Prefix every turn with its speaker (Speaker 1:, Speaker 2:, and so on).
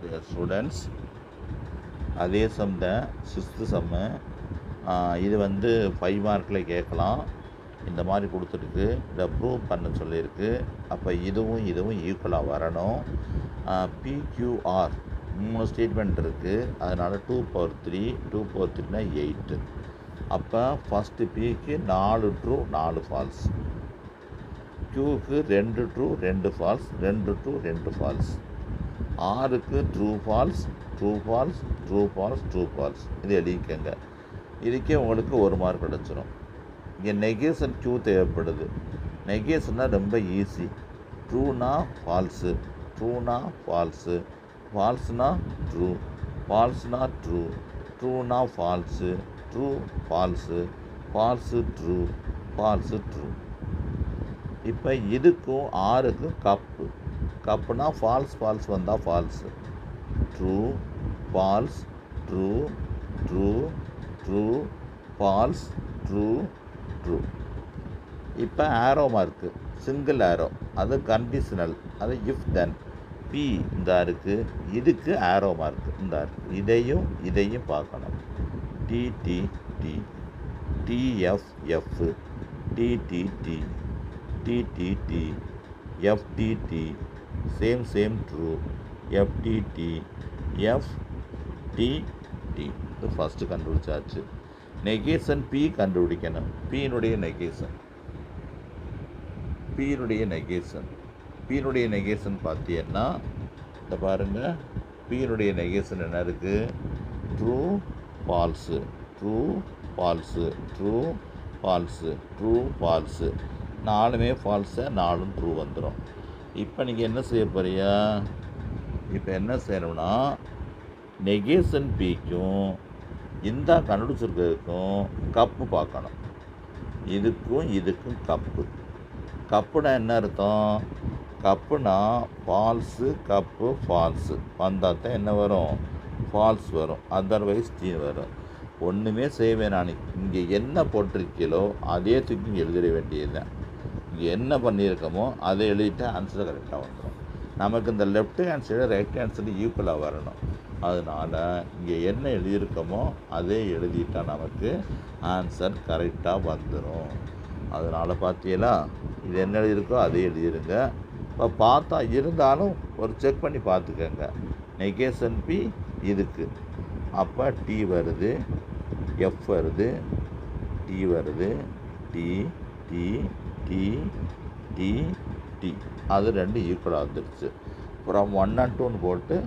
Speaker 1: dear students. அதே some தான் 6th சம்மு. இது வந்து 5 மார்க்கில் கேட்கலாம். இந்த மாதிரி கொடுத்துருக்கு, இதை ப்ரூவ் பண்ண சொல்லியிருக்கு. அப்போ இதுவும் ஈக்குவலாக வரணும். PQR 3 ஸ்டேட்மெண்ட் இருக்குது. அதனால் 2/3 2/3னா 8. அப்போ ஃபஸ்ட்டு Pக்கு 4 ட்ரூ 4 ஃபால்ஸ், Qக்கு 2 ட்ரூ 2 ஃபால்ஸ், 2 ட்ரூ 2 ஃபால்ஸ், Rக்கு true false true false true false true false. இது எழுதிக்கங்க. இதுக்கே உங்களுக்கு 1 மார்க் கிடச்சிரும். இங்கே நெகேஷன் Q தேவைப்படுது. நெகேஷன்னா ரொம்ப ஈஸி. ட்ரூனா ஃபால்ஸு, ட்ரூனா ஃபால்ஸு, ஃபால்ஸ்னா ட்ரூ, ஃபால்ஸ்னா ட்ரூ, ட்ரூனா false, true false, false true, false true. இப்போ இதுக்கும் ஆருக்கும் கப்பு. கப்புனா ஃபால்ஸ் வந்தால் false. True false true true true false true true. இப்போ ஆரோ மார்க்கு சிங்கிள் ஆரோ, அது கண்டிஷனல், அது இஃப் தென். P இந்த இருக்குது, இதுக்கு ஆரோ மார்க்கு இந்த இருக்குது. இதையும் பார்க்கணும். TTT TFF TTT TTT FTT same true, FTT FTT. இது ஃபஸ்ட்டு கண்டுபிடிச்சாச்சு. நெகேஷன் P கண்டுபிடிக்கணும். Pனுடைய நெகேஷன் பார்த்தீங்கன்னா இந்த பாருங்கள். Pனுடைய நெகேஷன் என்ன இருக்குது? True false true false true false true false. 4மே ஃபால்ஸு, 4ம் ட்ரூ வந்துடும். இப்போ நீங்கள் என்ன செய்ய போறியா? இப்போ என்ன செய்யணும்னா நெகேஷன் Pக்கும் இந்த கண்டுபிடிச்சிருக்கிறதுக்கும் கப்பு பார்க்கணும். இதுக்கும் கப்புனா என்ன அர்த்தம்? கப்புனா ஃபால்ஸு கப்பு ஃபால்ஸு வந்தால் தான் என்ன வரும்? ஃபால்ஸ் வரும். அதர்வைஸ் T வரும். ஒன்றுமே செய்வேன். நான் இங்கே என்ன போட்டிருக்கீங்களோ அதே தூக்கி எழுதிட வேண்டியது தான். இங்கே என்ன பண்ணியிருக்கோமோ அதை எழுதிட்டு ஆன்சர் கரெக்டாக வந்துடும். நமக்கு இந்த left hand side right hand side ஈக்குவலாக வரணும். அதனால் இங்கே என்ன எழுதியிருக்கோமோ அதே எழுதிட்டால் நமக்கு ஆன்சர் கரெக்டாக வந்துடும். அதனால் பார்த்தீங்களா, இது என்ன எழுதியிருக்கோ அதே எழுதிடுங்க. இப்போ பார்த்தா இருந்தாலும் ஒரு செக் பண்ணி பார்த்துக்கோங்க. நெகேஷன் P இதுக்கு, அப்போ T வருது, F வருது, T வருது, T T T T T. அது 2 ஈக்குவலாக வந்துடுச்சு. அப்புறம் 1 and 2 போட்டு